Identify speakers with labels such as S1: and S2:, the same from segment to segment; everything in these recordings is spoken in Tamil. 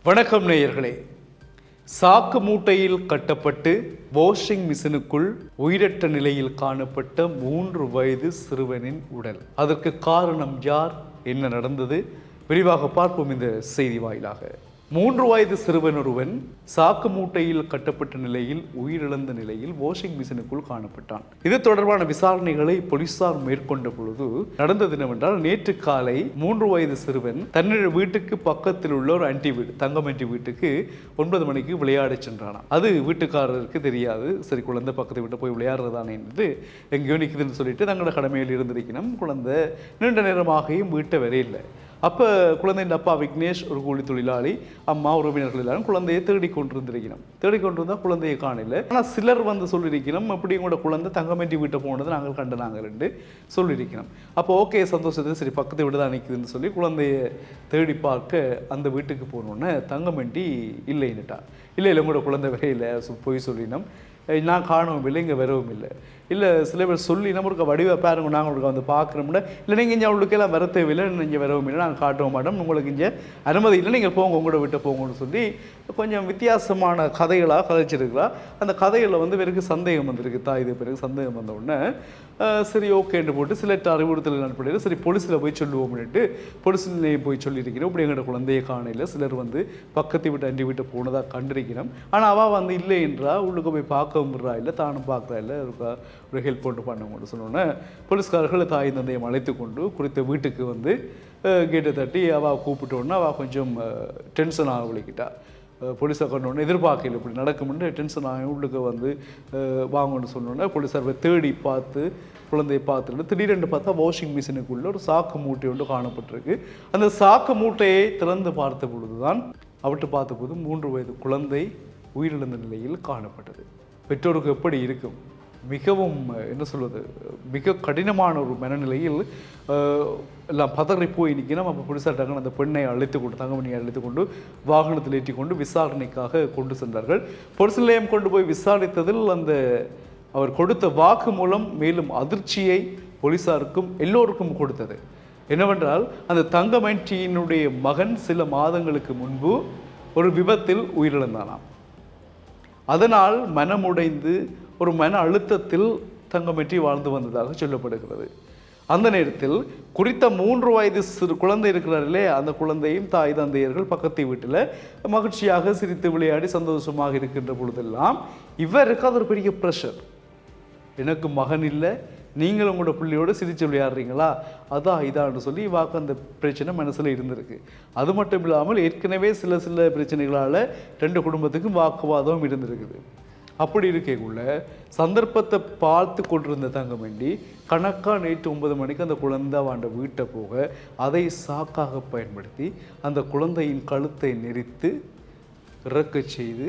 S1: வணக்கம் நேயர்களே. சாக்கு மூட்டையில் கட்டப்பட்டு வாஷிங் மிஷினுக்குள் உயிரற்ற நிலையில் காணப்பட்ட 3 வயது சிறுவனின் உடல். அதற்கு காரணம் யார், என்ன நடந்தது, விரிவாக பார்ப்போம் இந்த செய்தி வாயிலாக. 3 வயது சிறுவன் ஒருவன் சாக்கு மூட்டையில் கட்டப்பட்ட நிலையில் உயிரிழந்த நிலையில் வாஷிங் மிஷினுக்குள் காணப்பட்டான். இது தொடர்பான விசாரணைகளை போலீசார் மேற்கொண்ட பொழுது நடந்தது என்னவென்றால், நேற்று காலை 3 வயது சிறுவன் தன்னுடைய வீட்டுக்கு பக்கத்தில் உள்ள ஒரு ஆன்டி வீடு, தங்கம் ஆன்டி வீட்டுக்கு 9 மணிக்கு விளையாட சென்றானாம். அது வீட்டுக்காரருக்கு தெரியாது. சரி, குழந்தை பக்கத்து வீட்டை போய் விளையாடுறதானே என்று எங்கேயோ நிற்குதுன்னு சொல்லிட்டு தங்களோட கடமையில் இருந்திருக்கணும். குழந்தை நீண்ட நேரமாகியும் வீட்டை வரையில்லை. அப்போ குழந்தையின் அப்பா விக்னேஷ் ஒரு கூலி தொழிலாளி, அம்மா உறவினர்கள் எல்லாரும் குழந்தையை தேடிக்கொண்டிருந்திருக்கணும். தேடிக்கொண்டிருந்தால் குழந்தையை காணல. ஆனால் சிலர் வந்து சொல்லியிருக்கணும், அப்படி கூட குழந்தை தங்கமேட்டி வீட்டை போனது நாங்கள் கண்டனாங்கன்னு சொல்லியிருக்கணும். அப்போ ஓகே, சந்தோஷத்தை சரி பக்கத்தை விட தான் நிற்குதுன்னு சொல்லி குழந்தைய தேடி பார்க்க அந்த வீட்டுக்கு போனோன்னே தங்கமேட்டி இல்லைன்னுட்டா. இல்லை கூட குழந்தை வரையில போய் சொல்லினோம், நான் காணவும் இல்லை, இங்கே வரவும் இல்லை. இல்லை சில பேர் சொல்லி நம்ம ஒரு வடிவ பாருங்க, நாங்கள் உங்களுக்கு வந்து பார்க்குறோம்ல, இல்லை நீங்கள் இங்கே அவங்களுக்கெல்லாம் வர தேவையில்லை, இங்கே வரவும் இல்லை, நாங்கள் காட்டவும் மாட்டோம், உங்களுக்கு இங்கே அனுமதி இல்லை, நீங்கள் போங்க, உங்களோட விட்டு போங்கன்னு சொல்லி கொஞ்சம் வித்தியாசமான கதைகளாக கதைச்சிருக்கிறா. அந்த கதைகளில் வந்து பிறகு சந்தேகம் வந்திருக்கு. இது பிறகு சந்தேகம் வந்த உடனே சரி ஓகேன்னு போட்டு சில அறிவுறுத்தல் அனுப்பிட்டு சரி போலீஸில் போய் சொல்லுவோம்னுட்டு போலீஸ்லேயே போய் சொல்லியிருக்கிறோம். இப்படி எங்களோட குழந்தைய காணையில் சிலர் வந்து பக்கத்து வீட்டு அண்டி வீட்டை போனதாக கண்டிருக்கிறோம். ஆனால் அவள் வந்து இல்லை என்றா, உள்ளுக்கு போய் பார்க்கவும் விடுறா இல்லை, தானும் பார்க்குறா இல்லை, ஒரு ஹெல்ப் போட்டு பண்ண சொன்னோன்னே போலீஸ்காரர்கள் தாய் தந்தையை அழைத்து கொண்டு குறித்த வீட்டுக்கு வந்து கேட்டை தட்டி அவள் கூப்பிட்டோன்னா அவள் கொஞ்சம் டென்ஷன் ஆக விளக்கிட்டா. போலீஸார் கொண்டோன்னு எதிர்பார்க்கல இப்படி நடக்கும்னு டென்ஷன் ஆகி உள்ளுக்கு வந்து வாங்கன்னு சொன்னோன்னே போலீஸார் தேடி பார்த்து குழந்தையை பார்த்துட்டு திடீரென்று பார்த்தா வாஷிங் மிஷினுக்குள்ளே ஒரு சாக்கு மூட்டை ஒன்று காணப்பட்டிருக்கு. அந்த சாக்கு மூட்டையை திறந்து பார்த்த பொழுது தான் அவட்டு பார்த்தபோது 3 வயது குழந்தை உயிரிழந்த நிலையில் காணப்பட்டது. பெற்றோருக்கு எப்படி இருக்கும்? மிகவும் என்ன சொல்வது, மிக கடினமான ஒரு மனநிலையில் எல்லாம் பதறி போய் நிற்கணும். அப்போ போலீசார்ட்டாங்க அந்த பெண்ணை அழைத்து கொண்டு தங்கமணியை அழைத்து கொண்டு வாகனத்தில் ஏற்றி கொண்டு விசாரணைக்காக கொண்டு சென்றார்கள். போலீஸ் நிலையம் கொண்டு போய் விசாரித்ததில் அந்த அவர் கொடுத்த வாக்கு மூலம் மேலும் அதிர்ச்சியை போலீசாருக்கும் எல்லோருக்கும் கொடுத்தது. என்னவென்றால், அந்த தங்கமணியினுடைய மகன் சில மாதங்களுக்கு முன்பு ஒரு விபத்தில் உயிரிழந்தானாம். அதனால் மனமுடைந்து ஒரு மன அழுத்தத்தில் தங்கமேட்டி வாழ்ந்து வந்ததாக சொல்லப்படுகிறது. அந்த நேரத்தில் குறித்த 3 வயது சிறு குழந்தை இருக்கிறார்களே, அந்த குழந்தையும் தாய் தந்தையர்கள் பக்கத்து வீட்டில் மகிழ்ச்சியாக சிரித்து விளையாடி சந்தோஷமாக இருக்கின்ற பொழுதெல்லாம் இவருக்கு அது ஒரு பெரிய ப்ரெஷர். எனக்கு மகன் இல்லை, நீங்கள் உங்களோட பிள்ளையோடு சிரித்து விளையாடுறீங்களா, அதான் இதான்னு சொல்லி வாக்கு அந்த பிரச்சனை மனசில் இருந்திருக்கு. அது மட்டும் இல்லாமல் ஏற்கனவே சில பிரச்சனைகளால் 2 குடும்பத்துக்கும் வாக்குவாதம் இருந்திருக்குது. அப்படி இருக்கக்குள்ள சந்தர்ப்பத்தை பார்த்து கொண்டிருந்த தங்கமேட்டி கணக்காக நேற்று 9 மணிக்கு அந்த குழந்தை வாண்ட வீட்டை போக அதை சாக்காக பயன்படுத்தி அந்த குழந்தையின் கழுத்தை நெரித்து இறக்க செய்து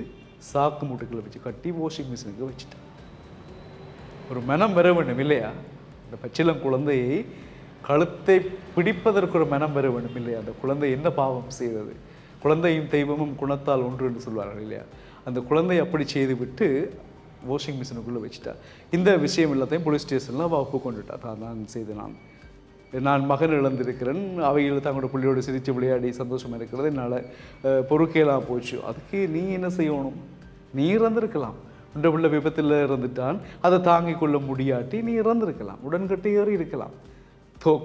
S1: சாக்கு மூட்டைகளை வச்சு கட்டி வாஷிங் மிஷினுக்கு வச்சுட்டான். ஒரு மனம் வர வேண்டும் இல்லையா? அந்த பச்சிளம் குழந்தையை கழுத்தை பிடிப்பதற்கு ஒரு மனம் வர வேண்டும் இல்லையா? அந்த குழந்தை என்ன பாவம் செய்தது? குழந்தையும் தெய்வமும் குணத்தால் ஒன்று என்று சொல்வார்கள் இல்லையா? அந்த குழந்தை அப்படி செய்து விட்டு வாஷிங் மிஷினுக்குள்ளே வச்சுட்டா. இந்த விஷயம் எல்லாத்தையும் போலீஸ் ஸ்டேஷனில் அவள் ஒப்புக்கொண்டுட்டா. நான் செய்து நான் மகன் இழந்திருக்கிறேன், அவையில் தங்களோட பிள்ளையோடு சிரித்து விளையாடி சந்தோஷமாக இருக்கிறது என்னால் பொறுக்கையெல்லாம் போச்சு. அதுக்கு நீ என்ன செய்யணும்? நீ இறந்திருக்கலாம். உண்ட பிள்ளை விபத்தில் இறந்துட்டான், அதை தாங்கிக் கொள்ள முடியாட்டி நீ இறந்திருக்கலாம், உடன்கட்டை ஏறி இருக்கலாம்.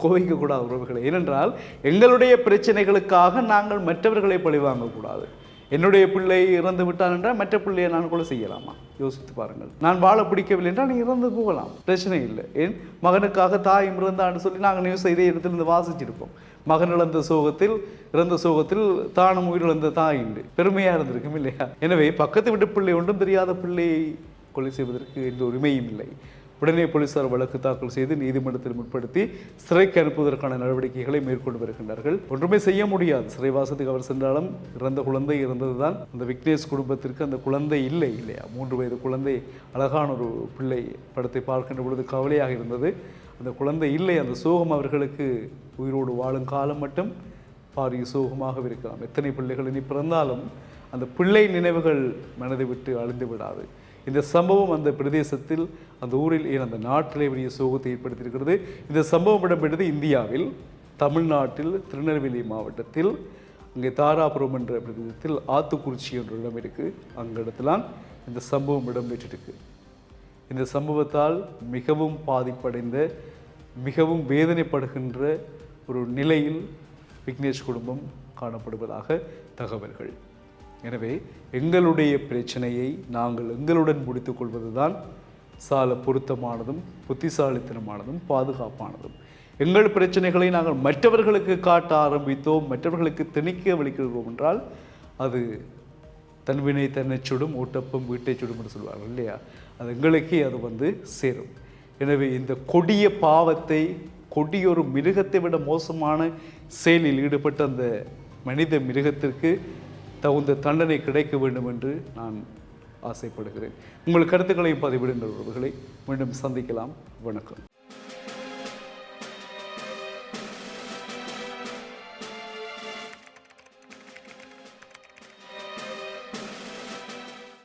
S1: கோவிக்கக்கூடாது உறவுகளை. ஏனென்றால் எங்களுடைய பிரச்சனைகளுக்காக நாங்கள் மற்றவர்களை பழி வாங்கக்கூடாது. என்னுடைய பிள்ளை இறந்து விட்டான் என்றால் மற்ற பிள்ளையை நான் கூட செய்யலாமா? யோசித்து பாருங்கள். நான் வாழ பிடிக்கவில்லை என்றால் நீ இறந்து போகலாம், பிரச்சனை இல்லை. என் மகனுக்காக தாயும் இறந்தான்னு சொல்லி நாங்கள் நியூஸ் இதே இடத்திலிருந்து வாசிச்சிருப்போம். மகன் இழந்த இறந்த சோகத்தில் தானும் உயிரிழந்த தாயிண்டு பெருமையாக இருந்திருக்கும் இல்லையா? எனவே பக்கத்து விட்டு பிள்ளை ஒன்றும் தெரியாத பிள்ளையை கொலை செய்வதற்கு எந்த உரிமையும் இல்லை. உடனே போலீசார் வழக்கு தாக்கல் செய்து நீதிமன்றத்தில் முற்படுத்தி சிறைக்கு அனுப்புவதற்கான நடவடிக்கைகளை மேற்கொண்டு வருகின்றார்கள். ஒன்றுமே செய்ய முடியாது. சிறைவாசத்துக்கு அவர் சென்றாலும் இறந்த குழந்தை இறந்தது தான். அந்த விக்னேஷ் குடும்பத்திற்கு அந்த குழந்தை இல்லையா? 3 வயது குழந்தை, அழகான ஒரு பிள்ளை. படத்தை பார்க்கின்ற பொழுது கவலையாக இருந்தது. அந்த குழந்தை இல்லை. அந்த சோகம் அவர்களுக்கு உயிரோடு வாழும் காலம் மட்டும் பாரிய சோகமாக இருக்கலாம். எத்தனை பிள்ளைகள் இனி பிறந்தாலும் அந்த பிள்ளை நினைவுகள் மனதை விட்டு அழிந்து விடாது. இந்த சம்பவம் அந்த பிரதேசத்தில், அந்த ஊரில், அந்த நாட்டிலே பெரிய சோகத்தை ஏற்படுத்தியிருக்கிறது. இந்த சம்பவம் இடம்பெற்றது இந்தியாவில், தமிழ்நாட்டில் திருநெல்வேலி மாவட்டத்தில் இங்கே தாராபுரம் என்ற பிரதேசத்தில் ஆத்துக்குறிச்சி என்ற இடம் இருக்குது. அந்த இடத்துலாம் இந்த சம்பவம் இடம்பெற்றிருக்கு. இந்த சம்பவத்தால் மிகவும் பாதிப்படைந்த, மிகவும் வேதனைப்படுகின்ற ஒரு நிலையில் விக்னேஷ் குடும்பம் காணப்படுவதாக தகவல்கள். எனவே எங்களுடைய பிரச்சனையை நாங்கள் எங்களுடன் முடித்துக் கொள்வது தான் சால பொருத்தமானதும் புத்திசாலித்தனமானதும் பாதுகாப்பானதும். எங்கள் பிரச்சனைகளை நாங்கள் மற்றவர்களுக்கு காட்ட ஆரம்பித்தோம், மற்றவர்களுக்கு திணிக்க வலிக்கிறோம் என்றால் அது தன்வினை தன்னை சுடும், ஓட்டப்பம் வீட்டை சுடும் என்று சொல்வார்கள் இல்லையா, அது எங்களுக்கே அது சேரும். எனவே இந்த கொடிய பாவத்தை, கொடியொரு மிருகத்தை விட மோசமான செயலில் ஈடுபட்ட அந்த மனித மிருகத்திற்கு தகுந்த தண்டனை கிடைக்க வேண்டும் என்று நான் ஆசைப்படுகிறேன். உங்கள் கருத்துக்களையும் பதிவிடுங்கள் உறவுகளை. மீண்டும் சந்திக்கலாம். வணக்கம்.